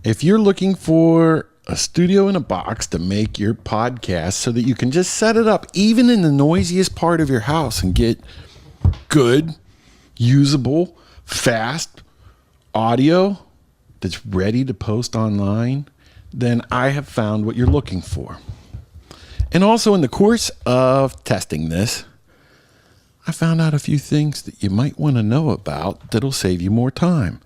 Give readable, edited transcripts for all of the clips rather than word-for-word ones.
If you're looking for a studio in a box to make your podcast so that you can just set it up even in the noisiest part of your house and get good, usable, fast audio that's ready to post online, then I have found what you're looking for. And also in the course of testing this, I found out a few things that you might want to know about that'll save you more time.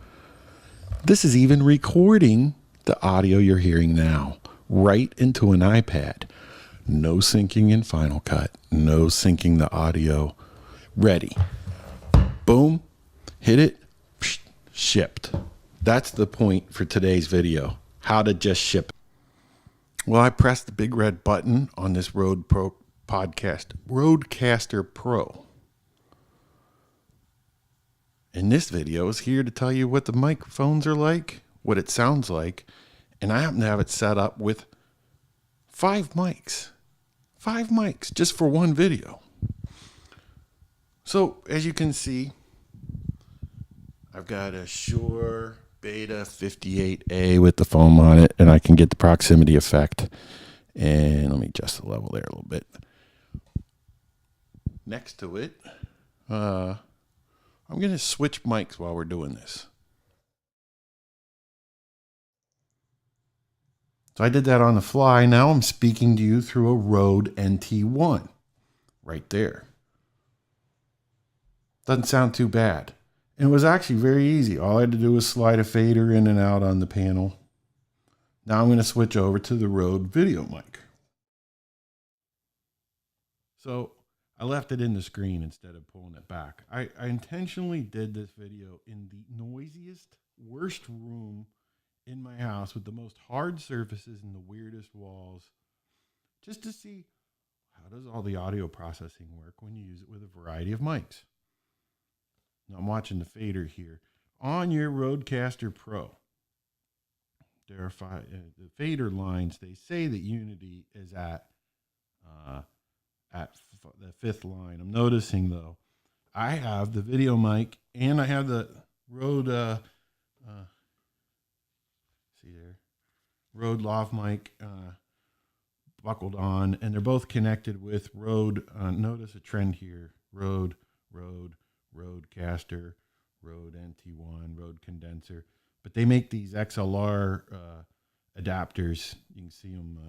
This is even recording the audio you're hearing now right into an iPad. No syncing in Final Cut. No syncing the audio. Ready. Boom. Hit it. Psh, shipped. That's the point for today's video. How to just ship it. Well, I pressed the big red button on this Rodecaster Pro. And this video is here to tell you what the microphones are like, what it sounds like, and I happen to have it set up with 5 mics. 5 mics just for one video. So, as you can see, I've got a Shure Beta58A with the foam on it, and I can get the proximity effect. And let me adjust the level there a little bit. Next to it, I'm going to switch mics while we're doing this. So I did that on the fly. Now I'm speaking to you through a Rode NT1 right there. Doesn't sound too bad. And it was actually very easy. All I had to do was slide a fader in and out on the panel. Now I'm going to switch over to the Rode Videomic. So I left it in the screen instead of pulling it back. I intentionally did this video in the noisiest, worst room in my house with the most hard surfaces and the weirdest walls, just to see how does all the audio processing work when you use it with a variety of mics. Now I'm watching the fader here. On your Rodecaster Pro, there are the fader lines. They say that Unity is at the 5th line. I'm noticing though, I have the Videomic and I have the Rode, see there, Rode Lav mic buckled on, and they're both connected with Rode. Notice a trend here: Rode, Rodecaster, Rode NT1, Rode condenser. But they make these XLR adapters. You can see them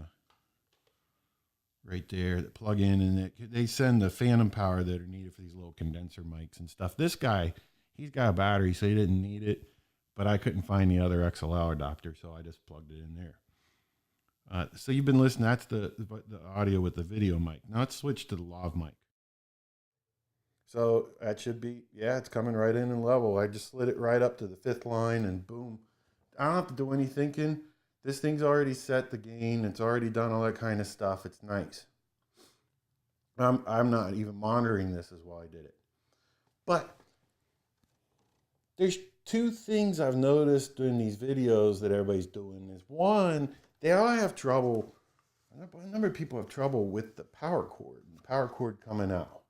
right there that plug in, and they send the phantom power that are needed for these little condenser mics and stuff. This guy, he's got a battery, so he didn't need it, but I couldn't find the other XLR adapter, so I just plugged it in there. So you've been listening. That's the audio with the Videomic. Now let's switch to the Lav mic. So that should be, yeah, it's coming right in and level. I just slid it right up to the 5th line and boom. I don't have to do any thinking. This thing's already set the gain. It's already done all that kind of stuff. It's nice. I'm not even monitoring this as well I did it. But there's 2 things I've noticed doing these videos that everybody's doing. Is one, they all have trouble. A number of people have trouble with the power cord. The power cord coming out.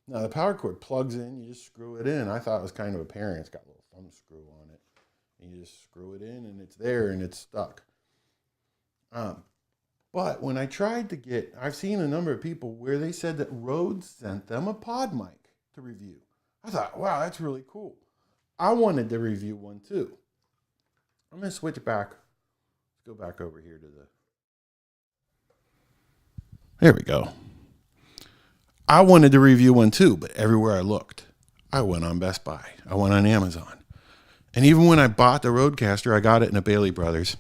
Now the power cord plugs in, you just screw it in. I thought it was kind of apparent. It's got a little thumb screw on it. And you just screw it in and it's there and it's stuck. But when I tried to get, I've seen a number of people where they said that Rode sent them a PodMic to review. I thought, wow, that's really cool. I wanted to review one too. I'm going to switch back. Let's go back over here to there we go. I wanted to review one too, but everywhere I looked, I went on Best Buy. I went on Amazon. And even when I bought the Rodecaster, I got it in a Bailey Brothers.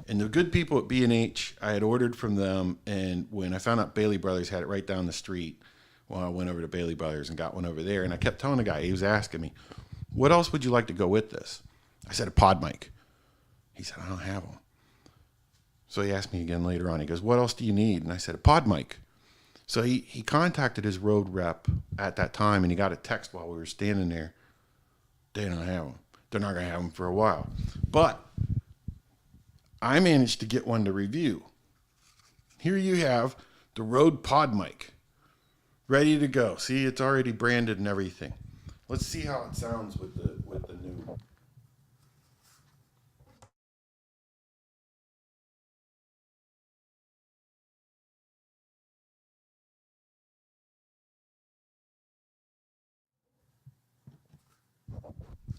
And the good people at B&H, I had ordered from them, and when I found out Bailey Brothers had it right down the street, well, I went over to Bailey Brothers and got one over there, and I kept telling the guy, he was asking me, what else would you like to go with this? I said, a PodMic. He said, I don't have one. So he asked me again later on, he goes, what else do you need? And I said, a PodMic. So he contacted his Rode rep at that time, and he got a text while we were standing there. They don't have them. They're not going to have them for a while. But I managed to get one to review. Here you have the Rode PodMic ready to go. See, it's already branded and everything. Let's see how it sounds with the new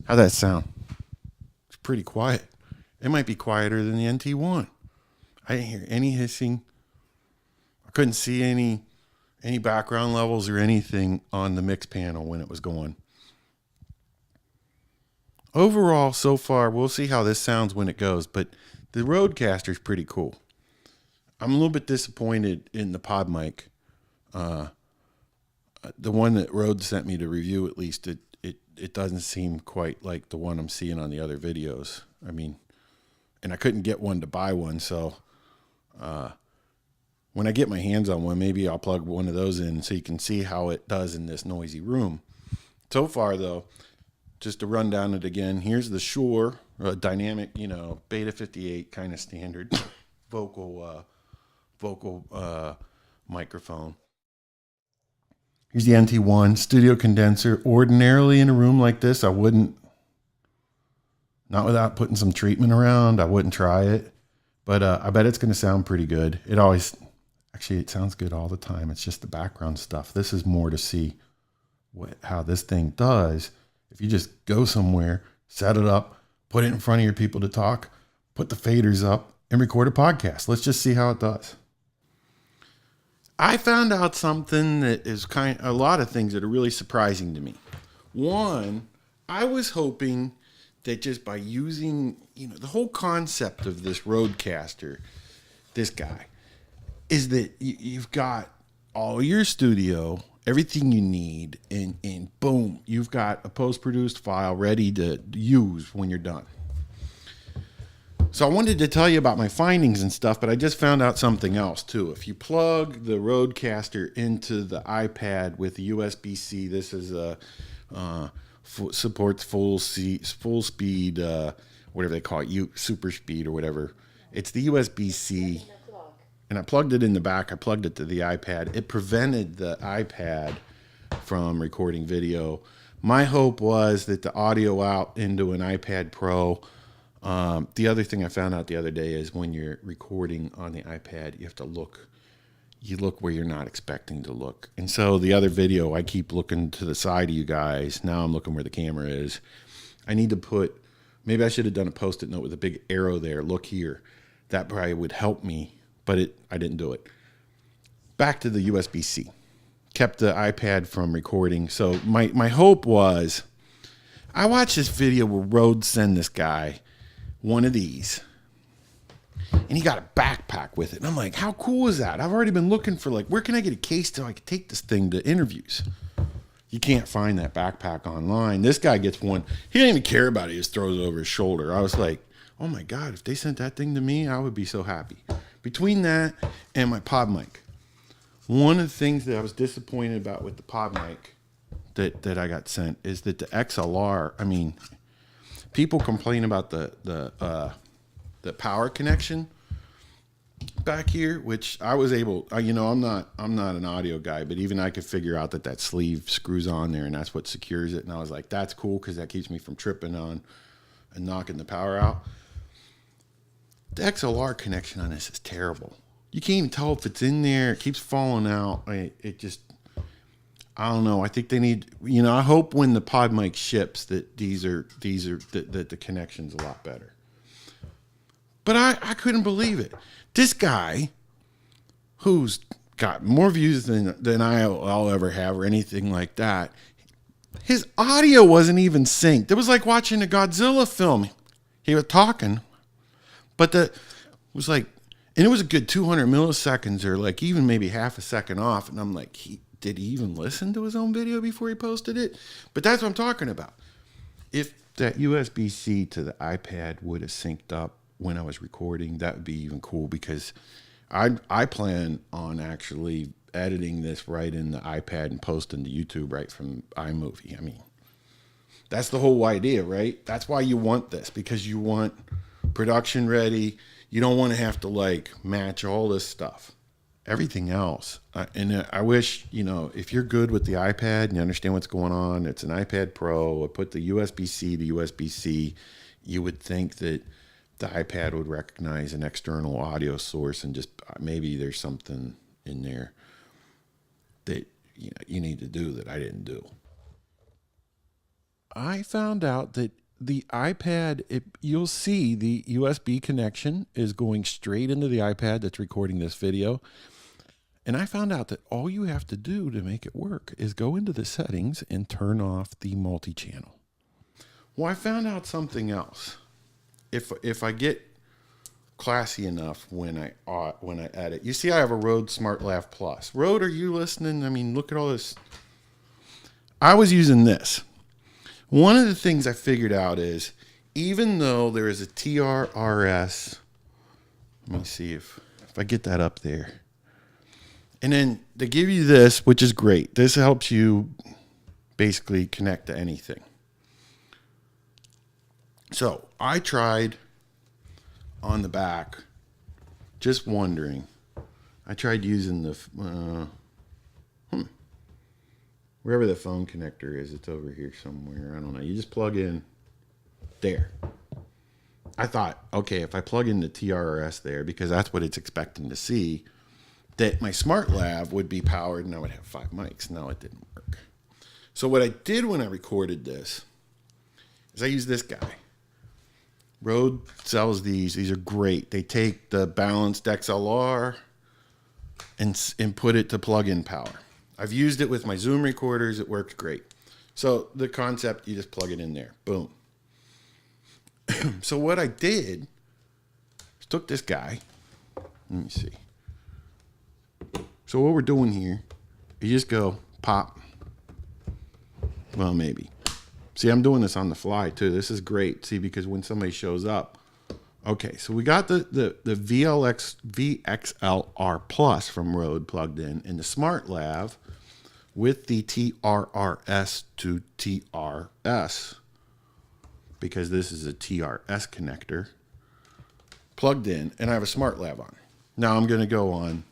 How'd that sound? It's pretty quiet. It might be quieter than the NT1. I didn't hear any hissing. I couldn't see any background levels or anything on the mix panel when it was going. Overall, so far, we'll see how this sounds when it goes, but the Rodecaster is pretty cool. I'm a little bit disappointed in the PodMic. The one that Rode sent me to review, at least, it doesn't seem quite like the one I'm seeing on the other videos. I mean, and I couldn't get one to buy one, so when I get my hands on one, maybe I'll plug one of those in so you can see how it does in this noisy room. So far, though, just to run down it again, here's the Shure dynamic, Beta58 kind of standard vocal microphone. Here's the NT1 studio condenser. Ordinarily in a room like this, I wouldn't, not without putting some treatment around, I wouldn't try it. But I bet it's going to sound pretty good. It sounds good all the time. It's just the background stuff. This is more to see how this thing does. If you just go somewhere, set it up, put it in front of your people to talk, put the faders up, and record a podcast. Let's just see how it does. I found out something that is a lot of things that are really surprising to me. One, I was hoping that just by using, the whole concept of this Rodecaster, this guy, is that you've got all your studio, everything you need, and boom, you've got a post-produced file ready to use when you're done. So I wanted to tell you about my findings and stuff, but I just found out something else too. If you plug the Rodecaster into the iPad with the USB-C, this is supports full speed, whatever they call it, super speed or whatever. It's the USB-C, and I plugged it in the back. I plugged it to the iPad. It prevented the iPad from recording video. My hope was that the audio out into an iPad Pro. The other thing I found out the other day is when you're recording on the iPad, you have to look where you're not expecting to look. And so the other video, I keep looking to the side of you guys. Now I'm looking where the camera is. I need to maybe I should have done a post-it note with a big arrow there. Look here. That probably would help me, but I didn't do it. Back to the USB-C. Kept the iPad from recording. So my hope was, I watched this video where Rode send this guy one of these, and he got a backpack with it. And I'm like, how cool is that? I've already been looking for, where can I get a case so I can take this thing to interviews? You can't find that backpack online. This guy gets one. He didn't even care about it. He just throws it over his shoulder. I was like, oh my God, if they sent that thing to me, I would be so happy. Between that and my PodMic, one of the things that I was disappointed about with the PodMic that I got sent is that the XLR, people complain about the power connection back here, which I was able, I'm not an audio guy, but even I could figure out that sleeve screws on there and that's what secures it. And I was like, that's cool because that keeps me from tripping on and knocking the power out. The XLR connection on this is terrible. You can't even tell if it's in there. It keeps falling out. I don't know. I think they need, I hope when the PodMic ships that that the connection's a lot better. But I couldn't believe it. This guy, who's got more views than I'll ever have or anything like that, his audio wasn't even synced. It was like watching a Godzilla film. He was talking, but and it was a good 200 milliseconds or even maybe half a second off. And I'm like, did he even listen to his own video before he posted it? But that's what I'm talking about. If that USB-C to the iPad would have synced up when I was recording, that would be even cool because I plan on actually editing this right in the iPad and posting to YouTube right from iMovie. That's the whole idea, right? That's why you want this, because you want production ready. You don't want to have to match all this stuff. Everything else. And I wish, if you're good with the iPad and you understand what's going on, it's an iPad Pro, I put the USB-C to USB-C, you would think that the iPad would recognize an external audio source and just maybe there's something in there that you need to do that I didn't do. I found out that the iPad, you'll see the USB connection is going straight into the iPad that's recording this video. And I found out that all you have to do to make it work is go into the settings and turn off the multi-channel. Well, I found out something else. If I get classy enough when I edit, you see I have a Rode SmartLav Plus. Rode, are you listening? I mean, look at all this. I was using this. One of the things I figured out is, even though there is a TRRS, let me see if I get that up there. And then they give you this, which is great. This helps you basically connect to anything. So I tried on the back, just wondering. I tried using the, wherever the phone connector is, it's over here somewhere. I don't know. You just plug in there. I thought, okay, if I plug in the TRRS there, because that's what it's expecting to see, that my SmartLav would be powered and I would have 5 mics. No, it didn't work. So what I did when I recorded this is I used this guy. Rode sells these. These are great. They take the balanced XLR and put it to plug-in power. I've used it with my Zoom recorders. It works great. So the concept, you just plug it in there. Boom. So what I did is took this guy. Let me see. So what we're doing here, you just go pop. Well, maybe. See, I'm doing this on the fly too. This is great. See, because when somebody shows up. Okay, so we got the VXLR Plus from Rode plugged in, and the SmartLav with the TRRS to TRS, because this is a TRS connector, plugged in, and I have a SmartLav on. Now I'm going to go on.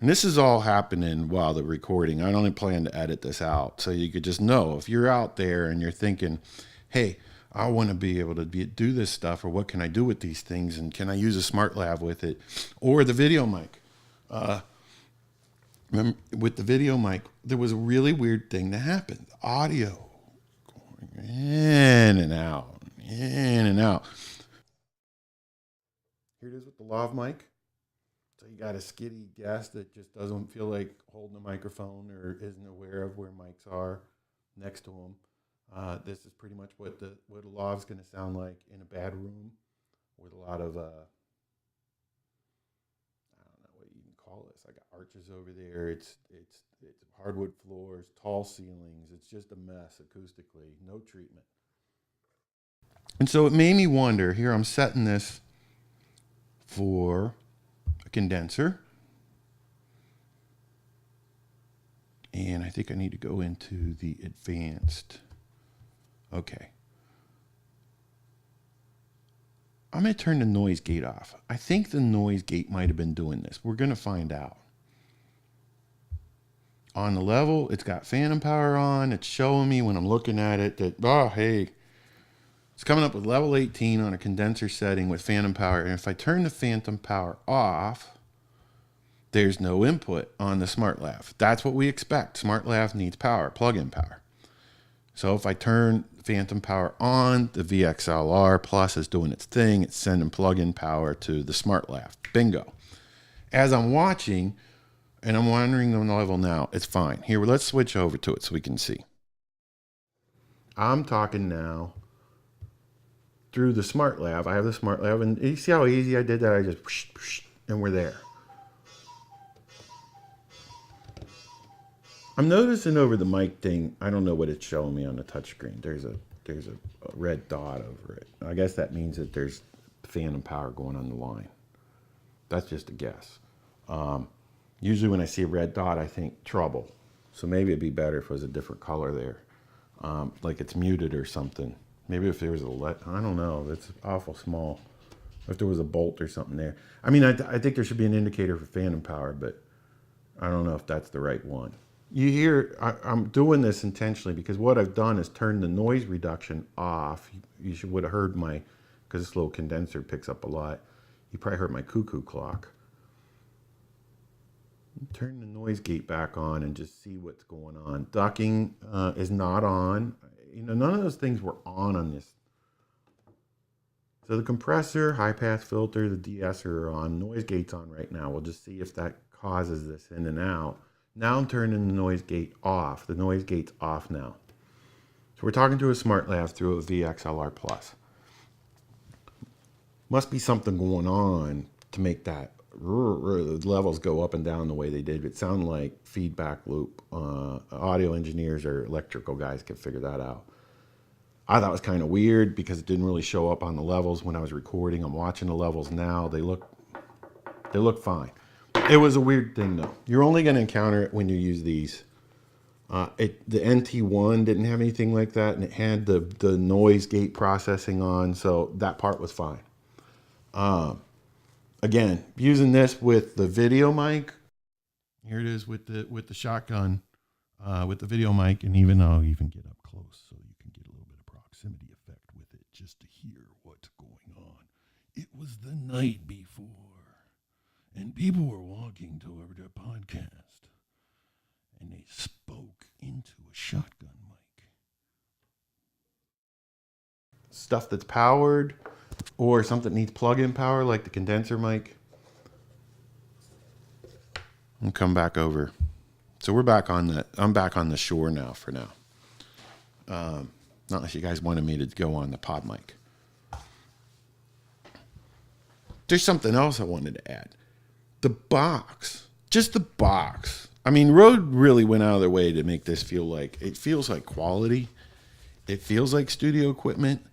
And this is all happening while the recording. I don't plan to edit this out. So you could just know if you're out there and you're thinking, hey, I want to be able to do this stuff, or what can I do with these things? And can I use a SmartLav with it? Or the Videomic. Remember, with the Videomic, there was a really weird thing that happened. Audio going in and out, in and out. Here it is with the lav mic. So you got a skitty guest that just doesn't feel like holding a microphone or isn't aware of where mics are next to them. This is pretty much what a lav's going to sound like in a bad room with a lot of, I don't know what you can call this. I got arches over there. It's hardwood floors, tall ceilings. It's just a mess acoustically, no treatment. And so it made me wonder, here I'm setting this for a condenser. And I think I need to go into the advanced. Okay. I'm going to turn the noise gate off. I think the noise gate might have been doing this. We're going to find out. On the level, it's got phantom power on. It's showing me when I'm looking at it that, oh, hey, it's coming up with level 18 on a condenser setting with phantom power. And if I turn the phantom power off, there's no input on the SmartLav. That's what we expect. SmartLav needs power, plug-in power. So if I turn phantom power on, the VXLR Plus is doing its thing. It's sending plug-in power to the SmartLav. Bingo. As I'm watching, and I'm wandering on the level now, it's fine. Here, let's switch over to it so we can see. I'm talking now through the SmartLav. I have the SmartLav, and you see how easy I did that? I just, and we're there. I'm noticing over the mic thing, I don't know what it's showing me on the touchscreen. There's a red dot over it. I guess that means that there's phantom power going on the line. That's just a guess. Usually when I see a red dot, I think trouble. So maybe it'd be better if it was a different color there. Like it's muted or something. Maybe if there was I don't know, that's awful small. If there was a bolt or something there. I mean, I think there should be an indicator for phantom power, but I don't know if that's the right one. You hear, I'm doing this intentionally because what I've done is turn the noise reduction off. You would have heard because this little condenser picks up a lot. You probably heard my cuckoo clock. Turn the noise gate back on and just see what's going on. Ducking is not on. none of those things were on this. So the compressor, high pass filter, the de-esser are on. Noise gate's on right now. We'll just see if that causes this in and out. Now I'm turning the noise gate off. The noise gate's off now. So we're talking to a SmartLav through a VXLR Plus. Must be something going on to make that the levels go up and down the way they did. It sounded like feedback loop. Audio engineers or electrical guys could figure that out. I thought it was kind of weird because it didn't really show up on the levels when I was recording. I'm watching the levels now. They look fine. It was a weird thing though. You're only going to encounter it when you use these. The NT1 didn't have anything like that, and it had the noise gate processing on, so that part was fine. Again, using this with the Videomic. Here it is with the shotgun, with the Videomic, and I'll even get up close so you can get a little bit of proximity effect with it, just to hear what's going on. It was the night before, and people were walking toward their podcast, and they spoke into a shotgun mic. Stuff that's powered, or something needs plug-in power, like the condenser mic. And come back over. So we're back on the. I'm back on the Shure now for now. Not unless you guys wanted me to go on the PodMic. There's something else I wanted to add. The box, just the box. I mean, Rode really went out of their way to make this feel like, it feels like quality. It feels like studio equipment.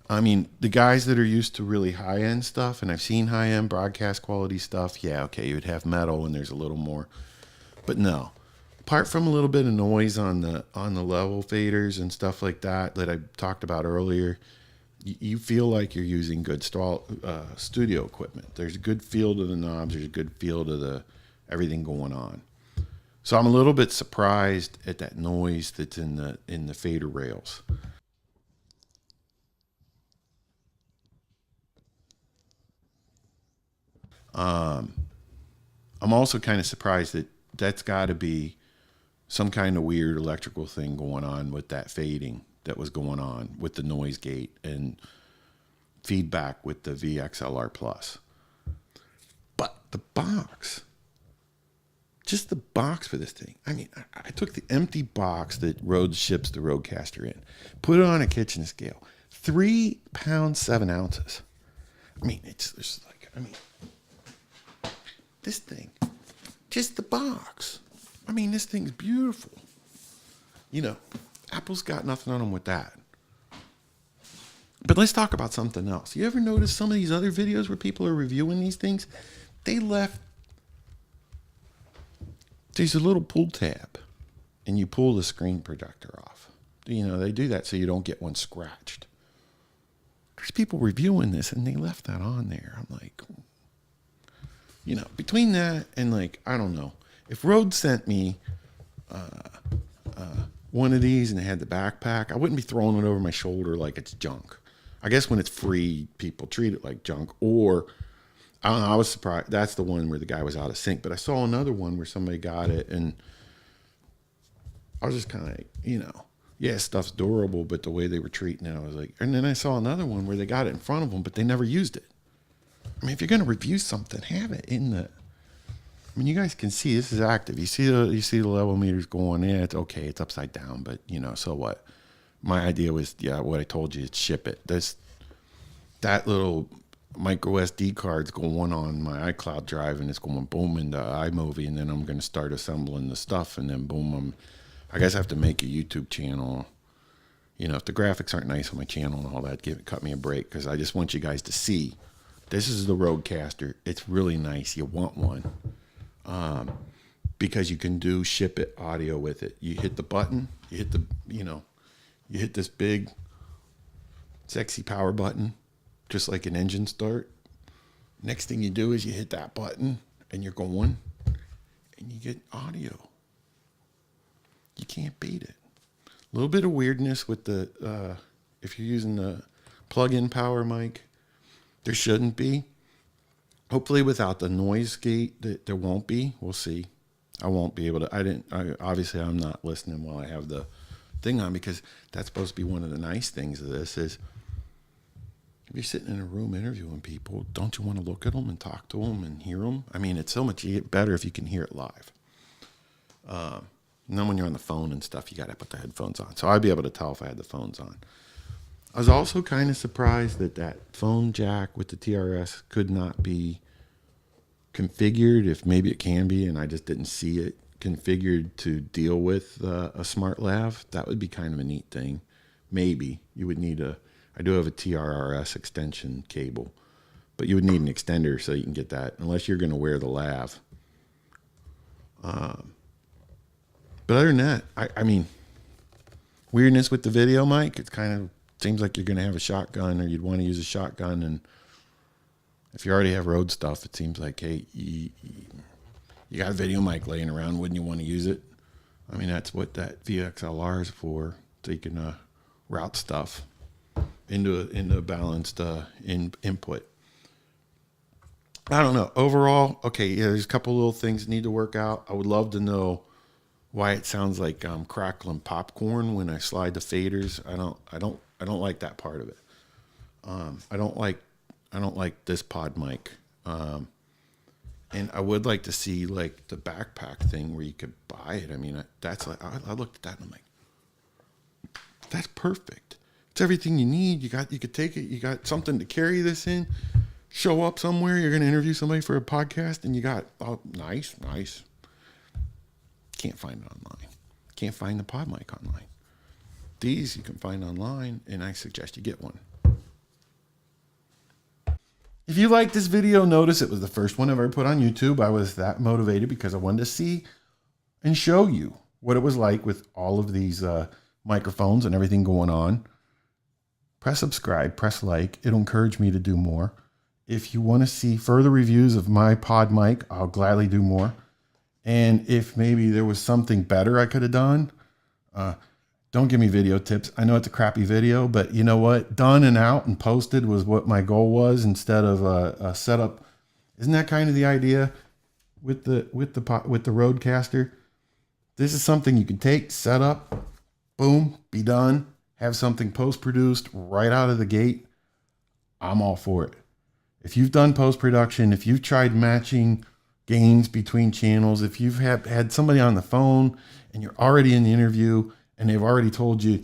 I mean, the guys that are used to really high-end stuff, and I've seen high-end broadcast quality stuff, yeah, okay, you would have metal and there's a little more. But no, apart from a little bit of noise on the level faders and stuff like that I talked about earlier, you feel like you're using good studio equipment. There's a good feel to the knobs. There's a good feel to everything going on. So I'm a little bit surprised at that noise that's in the fader rails. I'm also kind of surprised that that's got to be some kind of weird electrical thing going on with that fading that was going on with the noise gate and feedback with the VXLR Plus. But the box, just the box for this thing. I mean, I took the empty box that Rode ships the Rodecaster in, put it on a kitchen scale, 3 pounds, 7 ounces. I mean, this thing, just the box. I mean, this thing's beautiful. Apple's got nothing on them with that. But let's talk about something else. You ever notice some of these other videos where people are reviewing these things? There's a little pull tab, and you pull the screen protector off. They do that so you don't get one scratched. There's people reviewing this, and they left that on there. I'm like, between that and I don't know. If Rode sent me one of these and it had the backpack, I wouldn't be throwing it over my shoulder like it's junk. I guess when it's free, people treat it like junk. Or, I don't know, I was surprised. That's the one where the guy was out of sync. But I saw another one where somebody got it, and I was just kind of like, yeah, stuff's durable, but the way they were treating it, I was like, and then I saw another one where they got it in front of them, but they never used it. I mean, if you're going to review something, have it in the. I mean, you guys can see this is active. You see the level meters going in. It's okay. It's upside down, but so what? My idea was, what I told you, is ship it. That little micro SD card's going on my iCloud drive, and it's going boom into iMovie, and then I'm going to start assembling the stuff, and then boom, I guess I have to make a YouTube channel. If the graphics aren't nice on my channel and all that, cut me a break, because I just want you guys to see. This is the Rodecaster. It's really nice. You want one. Because you can ship it audio with it. You hit the button, you hit this big sexy power button, just like an engine start. Next thing you do is you hit that button and you're going, and you get audio. You can't beat it. A little bit of weirdness with the, if you're using the plug-in power mic, there shouldn't be. Hopefully without the noise gate, there won't be. We'll see. I won't be able to. Obviously I'm not listening while I have the thing on, because that's supposed to be one of the nice things of this is if you're sitting in a room interviewing people, don't you want to look at them and talk to them and hear them? I mean, it's so much better if you can hear it live. And then when you're on the phone and stuff, you got to put the headphones on. So I'd be able to tell if I had the phones on. I was also kind of surprised that that phone jack with the TRS could not be configured. If maybe it can be, and I just didn't see it configured to deal with a SmartLav. That would be kind of a neat thing. Maybe you would need I do have a TRRS extension cable, but you would need an extender so you can get that, unless you're going to wear the lav. But other than that, I mean, weirdness with the Videomic, it's kind of seems like you're going to have a shotgun, or you'd want to use a shotgun. And if you already have Rode stuff, it seems like, hey, you got a Videomic laying around, wouldn't you want to use it? I mean, that's what that VXLR is for, so you can route stuff into a balanced input. I don't know. Overall, okay, yeah, there's a couple little things that need to work out. I would love to know why it sounds like crackling popcorn when I slide the faders. I don't like that part of it. I don't like this PodMic. And I would like to see like the backpack thing where you could buy it. I mean, that's like, I looked at that and I'm like, that's perfect. It's everything you need. You could take it. You got something to carry this in. Show up somewhere. You're going to interview somebody for a podcast, and you got, oh, nice. Can't find it online. Can't find the PodMic online. These you can find online, and I suggest you get one. If you like this video, notice it was the first one I've ever put on YouTube. I was that motivated because I wanted to see and show you what it was like with all of these microphones and everything going on. Press subscribe, press like. It'll encourage me to do more. If you want to see further reviews of my PodMic, I'll gladly do more. And if maybe there was something better I could have done, don't give me video tips. I know it's a crappy video, but you know what? Done and out and posted was what my goal was, instead of a setup. Isn't that kind of the idea with the Rodecaster? This is something you can take, set up, boom, be done. Have something post-produced right out of the gate. I'm all for it. If you've done post-production, if you've tried matching gains between channels, if you've had somebody on the phone and you're already in the interview and they've already told you,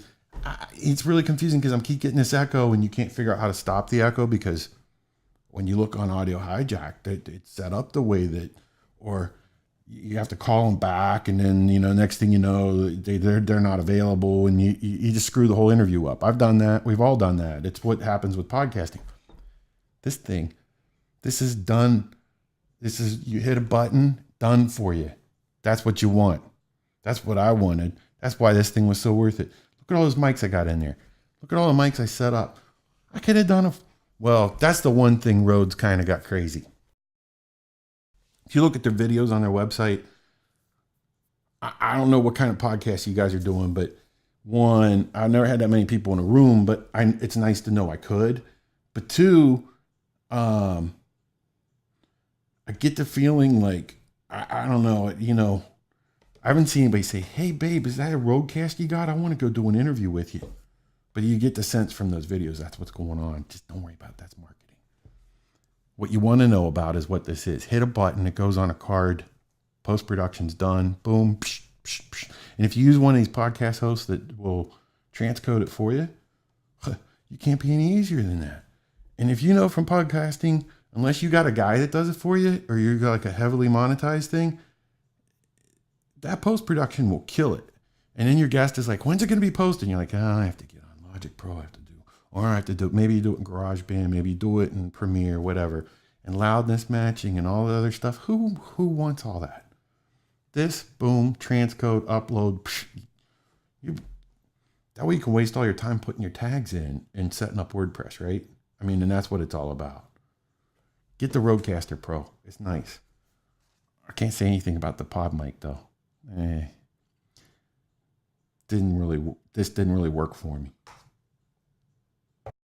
it's really confusing because I'm keep getting this echo and you can't figure out how to stop the echo, because when you look on Audio Hijack, it's set up the way that, or you have to call them back, and then, you know, next thing you know, they're not available, and you just screw the whole interview up. I've done that. We've all done that. It's what happens with podcasting. This is done. You hit a button, done for you. That's what you want. That's what I wanted. That's why this thing was so worth it. Look at all those mics I got in there. Look at all the mics I set up. I could have done well, that's the one thing Rode's kind of got crazy. If you look at their videos on their website, I don't know what kind of podcast you guys are doing, but one, I've never had that many people in a room, but it's nice to know I could. But two, I get the feeling like, I don't know, you know, I haven't seen anybody say, hey, babe, is that a Rodecaster you got? I want to go do an interview with you. But you get the sense from those videos, that's what's going on. Just don't worry about it. That's marketing. What you want to know about is what this is. Hit a button, it goes on a card, post-production's done, boom, psh, psh, psh. And if you use one of these podcast hosts that will transcode it for you, you can't be any easier than that. And if you know from podcasting, unless you got a guy that does it for you, or you got like a heavily monetized thing, that post-production will kill it. And then your guest is like, when's it going to be posted? And you're like, I have to get on Logic Pro, I have to do, or I have to do, maybe you do it in GarageBand, maybe you do it in Premiere, whatever, and loudness matching and all the other stuff. Who wants all that? This, boom, transcode, upload. Psh, that way you can waste all your time putting your tags in and setting up WordPress, right? I mean, and that's what it's all about. Get the Rodecaster Pro. It's nice. I can't say anything about the PodMic though. This didn't really work for me.